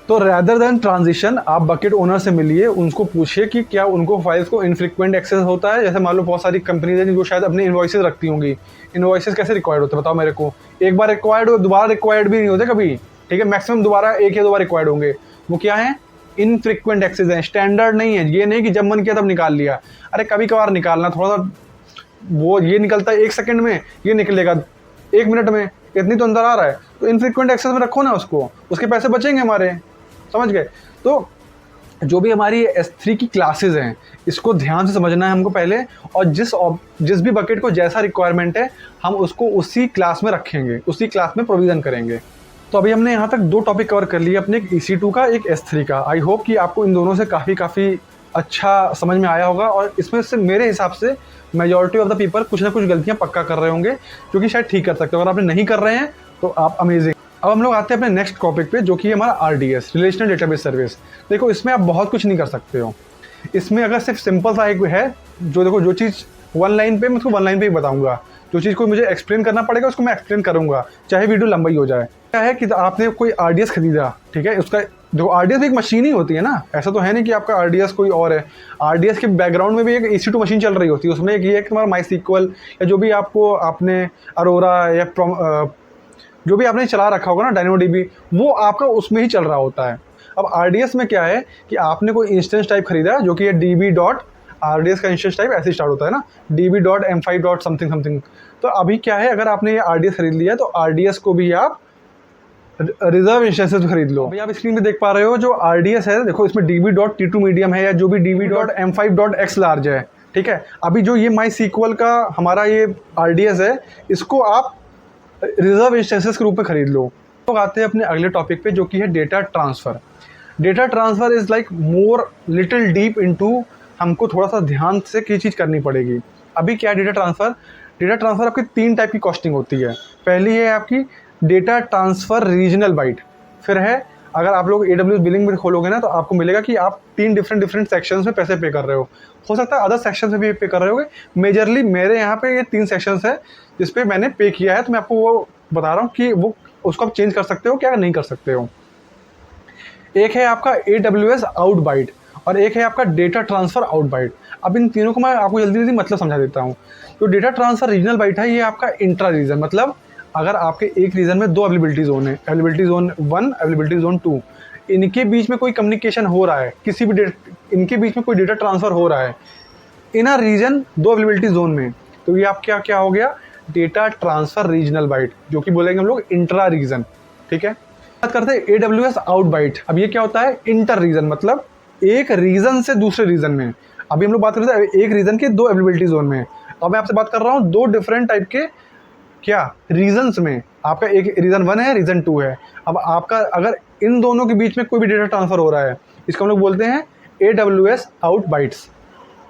तो रैदर देन ट्रांजिशन आप बकेट ओनर से मिलिए, उनको पूछिए कि क्या उनको फाइल्स को इनफ्रीक्वेंट एक्सेस होता है। जैसे मान लो बहुत सारी कंपनीज हैं जो शायद अपने इनवॉइसेस रखती होंगी, इनवॉइसेस कैसे रिक्वायर्ड होते हैं बताओ मेरे को? एक बार रिक्वायर्ड हो, दोबारा रिक्वायर्ड भी नहीं होते कभी, ठीक है? मैक्सिमम दोबारा एक या दो बार रिक्वायर्ड होंगे। वो क्या है? इनफ्रीक्वेंट एक्सेस है, स्टैंडर्ड नहीं है। ये नहीं कि जब मन किया तब निकाल लिया, अरे कभी कभार निकालना, थोड़ा सा वो ये निकलता है 1 सेकंड में, ये निकलेगा 1 मिनट में, इतनी तो अंदर आ रहा है, तो इनफ्रीक्वेंट एक्सेस में रखो ना उसको, उसके पैसे बचेंगे हमारे। समझ गए? तो जो भी हमारी S3 की क्लासेस हैं इसको ध्यान से समझना है हमको पहले, और जिस भी बकेट को जैसा रिक्वायरमेंट है हम उसको उसी क्लास में रखेंगे, उसी क्लास में प्रोविज़न करेंगे। तो अभी हमने यहाँ तक 2 टॉपिक कवर कर लिए अपने, एक EC2 का, एक S3 का। आई होप कि आपको इन दोनों से काफ़ी अच्छा समझ में आया होगा, और इसमें से मेरे हिसाब से मेजॉरिटी ऑफ द पीपल कुछ ना कुछ गलतियाँ पक्का कर रहे होंगे जो कि शायद ठीक कर सकते हो। अगर आपने नहीं कर रहे हैं तो आप अमेजिंग। अब हम लोग आते हैं अपने नेक्स्ट टॉपिक पे, जो कि है हमारा RDS, रिलेशनल डेटाबेस सर्विस। देखो इसमें आप बहुत कुछ नहीं कर सकते हो। इसमें अगर सिर्फ सिंपल सा एक है, जो देखो जो चीज़ 1 लाइन पे मैं उसको 1 लाइन पे ही बताऊंगा, जो चीज़ को मुझे एक्सप्लेन करना पड़ेगा उसको मैं एक्सप्लेन करूंगा, चाहे वीडियो लंबा ही हो जाए। क्या है कि आपने कोई RDS खरीदा, ठीक है? उसका जो RDS भी एक मशीन ही होती है ना, ऐसा तो है नहीं कि आपका RDS कोई और है। RDS के बैकग्राउंड में भी एक EC2 मशीन चल रही होती है, उसमें एक ये है कि तुम्हारा MySQL या जो भी आपने अरोरा या जो भी आपने चला रखा होगा ना DynamoDB, वो आपका उसमें ही चल रहा होता है। अब RDS में क्या है कि आपने कोई इंस्टेंस टाइप खरीदा है, जो कि है DB डॉट, RDS का इंस्टेंस टाइप ऐसे स्टार्ट होता है ना, DB dot M5 dot something something. तो अभी क्या है, अगर आपने ये RDS खरीद लिया है तो RDS को भी आप रिजर्व इंस्टेंसेस खरीद लो। अभी आप स्क्रीन पे देख पा रहे हो जो RDS है, देखो इसमें DB डॉट T2 मीडियम है, या जो भी DB dot M5 dot X large है, ठीक है? अभी जो ये MySQL का हमारा ये RDS है, इसको आप रिजर्व इंस्टेंसेस के रूप में खरीद लो। तो आते हैं अपने अगले टॉपिक पे, जो कि है data transfer. Data transfer is like more little deep into, हमको थोड़ा सा ध्यान से की चीज़ करनी पड़ेगी। अभी क्या है डेटा ट्रांसफ़र? डेटा ट्रांसफ़र आपकी 3 टाइप की कॉस्टिंग होती है। पहली है आपकी डेटा ट्रांसफ़र रीजनल बाइट। फिर है, अगर आप लोग AWS बिलिंग में खोलोगे ना तो आपको मिलेगा कि आप 3 डिफरेंट सेक्शंस में पैसे पे कर रहे हो सकता है अदर सेक्शन में भी पे कर रहे होगे। मेजरली मेरे यहाँ पे ये 3 सेक्शंस है जिस पे मैंने पे किया है, तो मैं आपको वो बता रहा हूँ कि वो उसको आप चेंज कर सकते हो क्या नहीं कर सकते हो। एक है आपका AWS आउट बाइट और एक है आपका डेटा ट्रांसफ़र आउट बाइट। अब इन तीनों को मैं आपको जल्दी जल्दी मतलब समझा देता हूँ। तो डेटा ट्रांसफ़र रीजनल बाइट है, ये आपका इंट्रा रीजन, मतलब अगर आपके एक रीजन में 2 अवेलेबिलिटी जोन है, अवेलेबिलिटी जोन 1, अवेलेबिलिटी जोन 2, इनके बीच में कोई कम्युनिकेशन हो रहा है, किसी भी इनके बीच में कोई डेटा ट्रांसफ़र हो रहा है इन अ रीजन 2 अवेलेबिलिटी जोन में, तो ये आप क्या हो गया, डेटा ट्रांसफ़र रीजनल बाइट, जो कि बोलेंगे हम लोग इंट्रा रीजन। ठीक है, बात करते हैं AWS आउट बाइट। अब ये क्या होता है, इंटर रीजन, मतलब एक रीजन से दूसरे रीजन में। अभी हम लोग बात करते हैं एक रीजन के 2 अवेलेबिलिटी जोन में। अब मैं आपसे बात कर रहा हूँ 2 डिफरेंट टाइप के क्या रीजन्स में। आपका एक रीजन 1 है, रीजन 2 है। अब आपका अगर इन दोनों के बीच में कोई भी डेटा ट्रांसफ़र हो रहा है, इसको हम लोग बोलते हैं AWS आउट बाइट्स।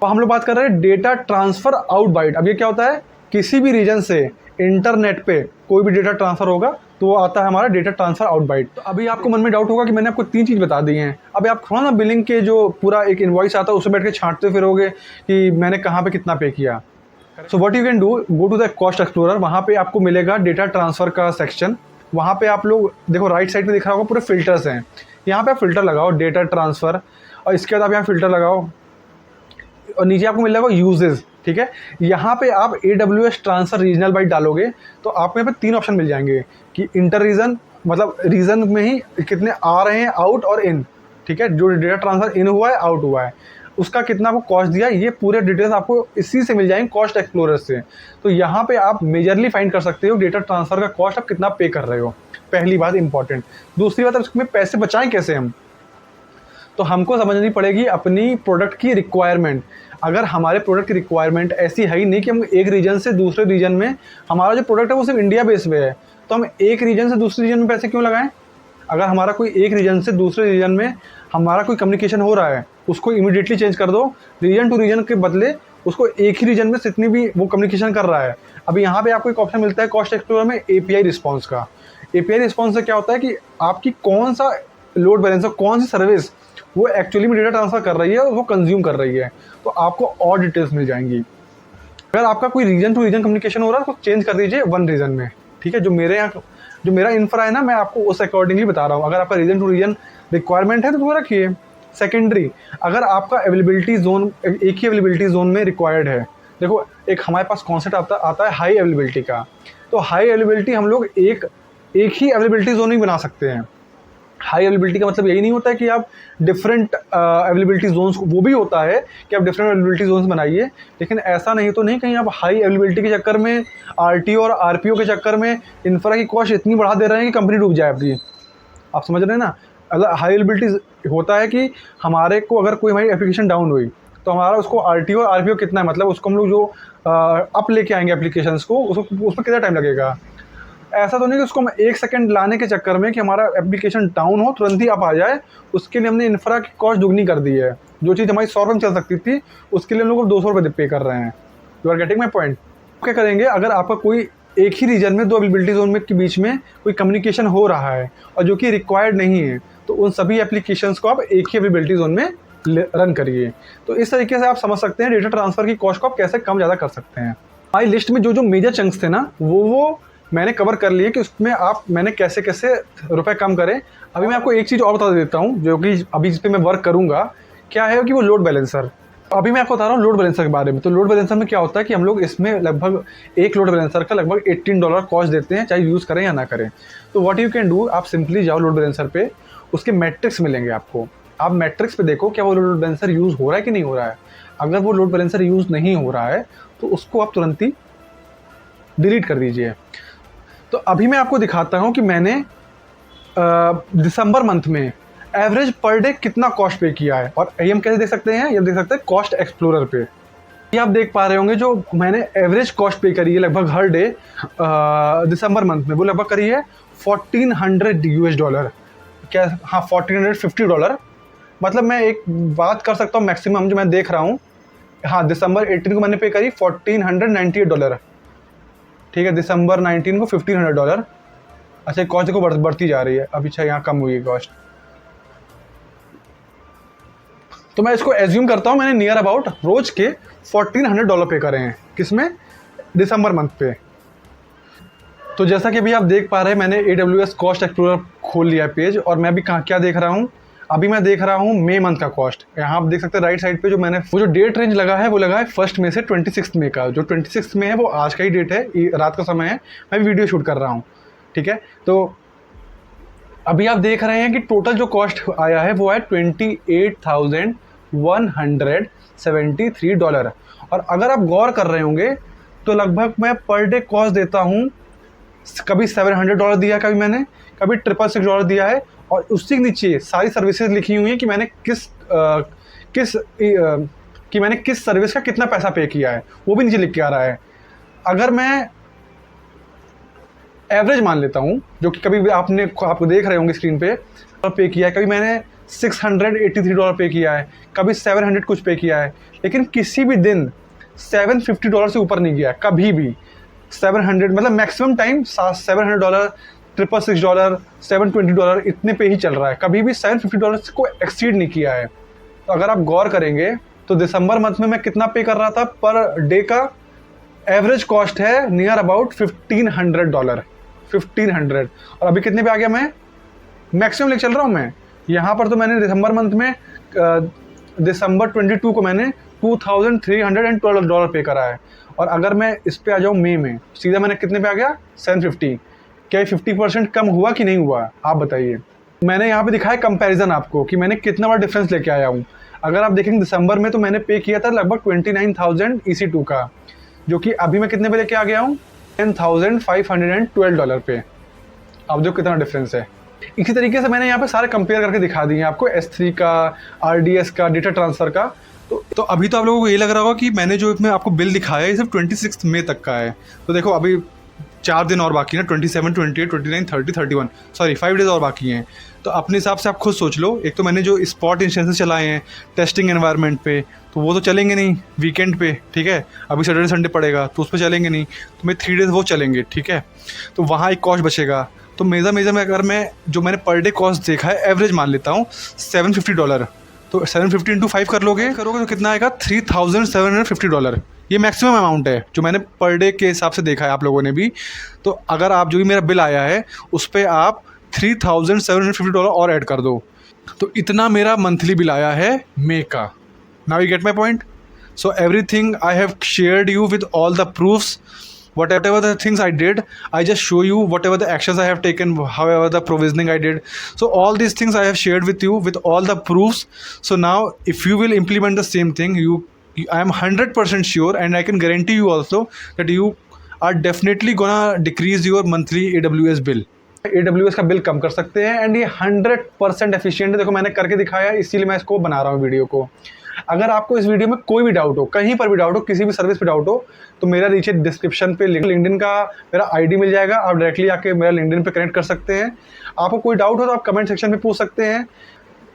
तो हम लोग बात कर रहे हैं डेटा ट्रांसफ़र आउट बाइट। अब ये क्या होता है, किसी भी रीजन से इंटरनेट पे कोई भी डेटा ट्रांसफ़र होगा तो वो आता है हमारा डेटा ट्रांसफ़र आउट बाइट। तो अभी आपको मन में डाउट होगा कि मैंने आपको 3 चीज़ बता दी हैं। अभी आप थोड़ा ना बिलिंग के जो पूरा एक इनवॉइस आता है उसमें बैठ के छांटते फिरोगे कि मैंने कहाँ पे कितना पे किया। So what you can do, go to the cost explorer, वहाँ पे आपको मिलेगा डेटा ट्रांसफ़र का सेक्शन। वहाँ पे आप लोग देखो राइट साइड पे दिख रहा होगा पूरे फिल्टर्स हैं, यहाँ पे आप फिल्टर लगाओ डेटा ट्रांसफ़र, और इसके बाद आप यहाँ फिल्टर लगाओ और नीचे आपको मिल जाएगा यूजेस। ठीक है, यहाँ पे आप AWS ट्रांसफ़र रीजनल बाइट डालोगे तो आपको यहाँ पे 3 ऑप्शन मिल जाएंगे कि इंटर रीजन, मतलब रीजन में ही कितने आ रहे हैं आउट और इन। ठीक है, जो डेटा ट्रांसफ़र इन हुआ है आउट हुआ है उसका कितना आपको कॉस्ट दिया, ये पूरे डिटेल्स आपको इसी से मिल जाएंगे कॉस्ट एक्सप्लोरर से। तो यहाँ पे आप मेजरली फाइंड कर सकते हो डेटा ट्रांसफ़र का कॉस्ट आप कितना पे कर रहे हो, पहली बात इंपॉर्टेंट। दूसरी बात, अब इसमें पैसे बचाएं कैसे हम, तो हमको समझनी पड़ेगी अपनी प्रोडक्ट की रिक्वायरमेंट। अगर हमारे प्रोडक्ट की रिक्वायरमेंट ऐसी है ही नहीं कि हम एक रीजन से दूसरे रीजन में, हमारा जो प्रोडक्ट है वो सिर्फ इंडिया बेस पे है, तो हम एक रीजन से दूसरे रीजन में पैसे क्यों लगाएं। अगर हमारा कोई एक रीजन से दूसरे रीजन में हमारा कोई कम्युनिकेशन हो रहा है, उसको इमीडिएटली चेंज कर दो, रीजन टू रीजन के बदले उसको एक ही रीजन में जितनी भी वो कम्युनिकेशन कर रहा है। अभी यहाँ पे आपको एक ऑप्शन मिलता है कॉस्ट एक्सप्लोरर में API रिस्पॉन्स का। एपीआई रिस्पॉन्स से क्या होता है कि आपकी कौन सा लोड बैलेंसर, कौन सी सर्विस वो एक्चुअली में डेटा ट्रांसफ़र कर रही है और वो कंज्यूम कर रही है, तो आपको और डिटेल्स मिल जाएंगी। अगर आपका कोई रीजन टू रीजन कम्युनिकेशन हो रहा है तो चेंज कर दीजिए वन रीजन में, ठीक है। जो मेरा इंफ्रा है ना, मैं आपको उस अकॉर्डिंगली बता रहा हूँ। अगर आपका रीजन टू रीजन रिक्वायरमेंट है तो वो रखिए। सेकेंडरी, अगर आपका अवेलेबिलिटी जोन एक ही अवेलेबिलिटी जोन में रिक्वायर्ड है, देखो एक हमारे पास कॉन्सेप्ट आता है हाई अवेलेबिलिटी का। तो हाई अवेलेबिलिटी हम लोग एक ही अवेलेबिलिटी जोन ही बना सकते हैं। हाई अवेलेबिलिटी का मतलब यही नहीं होता है कि आप डिफरेंट अवेलेबिलिटी जोन्स, वो भी होता है कि आप डिफरेंट अवेलेबिलिटी जोन्स बनाइए, लेकिन ऐसा नहीं तो नहीं कहीं आप हाई अवेलेबिलिटी के चक्कर में, आरटीओ और आरपीओ के चक्कर में इंफ्रा की कॉस्ट इतनी बढ़ा दे रहे हैं कि कंपनी डूब जाए आपकी। आप समझ रहे हैं ना। अगर हाई अवेलेबिलिटी होता है कि हमारे को अगर कोई हमारी एप्लीकेशन डाउन हुई तो हमारा उसको आरटीओ और आरपीओ कितना है, मतलब उसको हम लोग जो अप लेके आएंगे एप्लीकेशंस को, उसमें कितना टाइम लगेगा। ऐसा तो नहीं कि उसको हम 1 सेकंड लाने के चक्कर में कि हमारा एप्लीकेशन डाउन हो तुरंत ही अप आ जाए, उसके लिए हमने इंफ्रा की कॉस्ट दुगनी कर दी है। जो चीज़ हमारी 100 रुपये में चल सकती थी उसके लिए हम लोग 200 रुपये पे कर रहे हैं। You are getting my point. क्या करेंगे, अगर आपका कोई एक ही रीजन में 2 अवेलेबिलिटी जोन में के बीच में कोई कम्युनिकेशन हो रहा है और जो कि रिक्वायर्ड नहीं है, तो उन सभी एप्लीकेशंस को आप एक ही अवेलेबिलिटी जोन में रन करिए। तो इस तरीके से आप समझ सकते हैं डेटा ट्रांसफ़र की कॉस्ट को आप कैसे कम ज़्यादा कर सकते हैं। हमारी लिस्ट में जो मेजर चंक्स थे ना, वो मैंने कवर कर लिए कि उसमें मैंने कैसे कैसे रुपए कम करें। अभी मैं आपको एक चीज़ और बता देता हूँ जो कि अभी इस पर मैं वर्क करूँगा। क्या है कि वो लोड बैलेंसर। अभी मैं आपको बता रहा हूँ लोड बैलेंसर के बारे में। तो लोड बैलेंसर में क्या होता है कि हम लोग इसमें लगभग एक लोड बैलेंसर का लगभग $18 कॉस्ट देते हैं, चाहे यूज़ करें या ना करें। तो व्हाट यू कैन डू, आप सिंपली जाओ लोड बैलेंसर पे, उसके मैट्रिक्स मिलेंगे आपको। आप मैट्रिक्स पे देखो क्या वो लोड बैलेंसर यूज़ हो रहा है कि नहीं हो रहा है। अगर वो लोड बैलेंसर यूज़ नहीं हो रहा है तो उसको आप तुरंत ही डिलीट कर दीजिए। तो अभी मैं आपको दिखाता हूँ कि मैंने दिसंबर मंथ में एवरेज पर डे कितना कॉस्ट पे किया है। और ये हम कैसे देख सकते हैं, ये देख सकते हैं कॉस्ट एक्सप्लोरर पे। ये आप देख पा रहे होंगे जो मैंने एवरेज कॉस्ट पे करी है लगभग हर डे दिसंबर मंथ में, वो लगभग करी है $1400 क्या, हाँ $1450। मतलब मैं एक बात कर सकता हूँ मैक्सिमम जो मैं देख रहा हूँ, हाँ दिसंबर 18 को मैंने पे करी $1498। ठीक है, दिसंबर 19 को $1500। अच्छा कॉस्ट देखो बढ़ती जा रही है अभी। अच्छा यहाँ कम हुई है कॉस्ट, तो मैं इसको एज्यूम करता हूँ मैंने नियर अबाउट रोज के $1400 पे करे हैं। किसमें, दिसंबर मंथ पे। तो जैसा कि अभी आप देख पा रहे हैं मैंने AWS कॉस्ट एक्सप्लोरर खोल लिया है पेज, और मैं अभी क्या देख रहा हूँ, अभी मैं देख रहा हूँ मई मंथ का कॉस्ट। यहाँ आप देख सकते हैं राइट साइड पे जो मैंने वो जो डेट रेंज लगा है वो लगा है 1 मई से 26 मई का। जो 26 मई है वो आज का ही डेट है, रात का समय है, मैं वीडियो शूट कर रहा हूँ। ठीक है, तो अभी आप देख रहे हैं कि टोटल जो कॉस्ट आया है वो है $28,173। और अगर आप गौर कर रहे होंगे तो लगभग मैं पर डे कॉस्ट देता हूँ, कभी $700 दिया, कभी मैंने कभी $666 दिया है। और उससे नीचे सारी सर्विसेज लिखी हुई हैं कि मैंने किस सर्विस का कितना पैसा पे किया है, वो भी नीचे लिख के आ रहा है। अगर मैं एवरेज मान लेता हूँ, जो कि कभी आपको देख रहे होंगे स्क्रीन पे किया है, कभी मैंने $683 पे किया है, कभी 700 कुछ पे किया है, लेकिन किसी भी दिन $750 से ऊपर नहीं गया कभी भी। 700 मतलब मैक्सिमम टाइम $700, $666, $720 इतने पे ही चल रहा है, कभी भी $750 को एक्सीड नहीं किया है। तो अगर आप गौर करेंगे तो दिसंबर मंथ में मैं कितना पे कर रहा था पर डे का, एवरेज कॉस्ट है नियर अबाउट $1500। और अभी कितने पे आ गया, मैं मैक्सिमम लेके चल रहा हूँ मैं यहाँ पर। तो मैंने दिसंबर मंथ में दिसंबर 22 को मैंने $2312 पे करा है। और अगर मैं इस पे आ जाऊँ मई में, सीधा मैंने कितने पे आ गया, 750। क्या 50% कम हुआ कि नहीं हुआ, आप बताइए। मैंने यहाँ पे दिखाया कंपैरिजन आपको कि मैंने कितना बड़ा डिफरेंस लेके आया हूँ। अगर आप देखेंगे दिसंबर में तो मैंने पे किया था लगभग 29,000 EC2 का, जो कि अभी मैं कितने पे लेके आ गया हूँ, $10,512 पे। अब जो कितना डिफरेंस है। इसी तरीके से मैंने यहाँ पे सारे कंपेयर करके दिखा दिए आपको, S3 का, RDS का, डेटा ट्रांसफ़र का। तो अभी तो आप लोगों को ये लग रहा होगा कि मैंने जो इसमें आपको बिल दिखाया है ये सिर्फ 26 मई तक का है। तो देखो अभी 4 दिन और बाकी है, 27, 28, 29, 30, 31, सॉरी 5 डेज़ और बाकी हैं। तो अपने हिसाब से आप खुद सोच लो। एक तो मैंने जो स्पॉट इंस्टेंसेस चलाए हैं टेस्टिंग एनवायरनमेंट पे, तो वो तो चलेंगे नहीं वीकेंड पे, ठीक है। अभी सैटरडे संडे पड़ेगा तो उस पर चलेंगे नहीं, तो मैं 3 डेज़ वो चलेंगे, ठीक है। तो वहाँ एक कॉस्ट बचेगा। तो मेज़र में अगर मैंने पर डे कॉस्ट देखा है, एवरेज मान लेता हूँ $750, तो 750 इंटू 5 करोगे तो कितना आएगा, $3,750। ये मैक्सिमम अमाउंट है जो मैंने पर डे के हिसाब से देखा है आप लोगों ने भी। तो अगर आप जो भी मेरा बिल आया है उस पर आप $3,750 और ऐड कर दो, तो इतना मेरा मंथली बिल आया है मे का। Now you get my point. So everything I have shared you with all the proofs, whatever the things I did, I just show you whatever the actions I have taken, however the provisioning I did. So all these things I have shared with you with all the proofs. So now if you will implement the same thing, I am 100% sure, and I can guarantee you also that you are definitely gonna decrease your monthly AWS bill. AWS का bill कम कर सकते हैं, and ये 100% efficient है। देखो मैंने करके दिखाया, इसीलिए मैं इसको बना रहा हूँ वीडियो को। अगर आपको इस वीडियो में कोई भी डाउट हो, कहीं पर भी डाउट हो, किसी भी सर्विस पे डाउट हो, तो मेरा नीचे डिस्क्रिप्शन पे लिंक्डइन का मेरा आईडी मिल जाएगा। आप डायरेक्टली आके मेरा लिंक्डइन पे कनेक्ट कर सकते हैं। आपको कोई डाउट हो तो आप कमेंट सेक्शन में पूछ सकते हैं।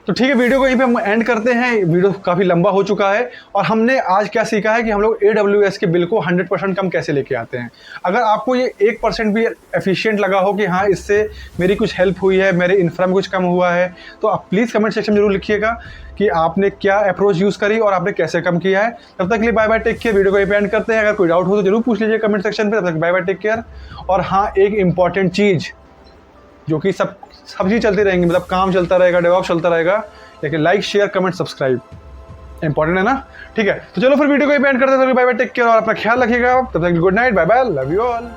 तो ठीक है, वीडियो को यहीं पे हम एंड करते हैं। वीडियो काफ़ी लंबा हो चुका है, और हमने आज क्या सीखा है कि हम लोग AWS के बिल को 100% कम कैसे लेके आते हैं। अगर आपको ये 1% भी एफिशिएंट लगा हो कि हाँ इससे मेरी कुछ हेल्प हुई है, मेरे इंफ्रा में कुछ कम हुआ है, तो आप प्लीज़ कमेंट सेक्शन में जरूर लिखिएगा कि आपने क्या अप्रोच यूज़ करी और आपने कैसे कम किया है। तब तक के लिए bye bye, take care. Video को यहीं पे एंड करते हैं। अगर कोई डाउट हो तो जरूर पूछ लीजिए कमेंट सेक्शन पे। तब तक बाय बाय, टेक केयर। और हाँ, एक इंपॉर्टेंट चीज़ जो कि सब चीज़ चलती रहेंगी, मतलब काम चलता रहेगा, डेवऑप्स चलता रहेगा, लेकिन like, share, comment, subscribe important है ना। ठीक है, तो चलो फिर वीडियो को एंड करते हैं। बाय बाय, टेक केयर, और अपना ख्याल रखिएगा। तब तक good night, bye bye, love you all.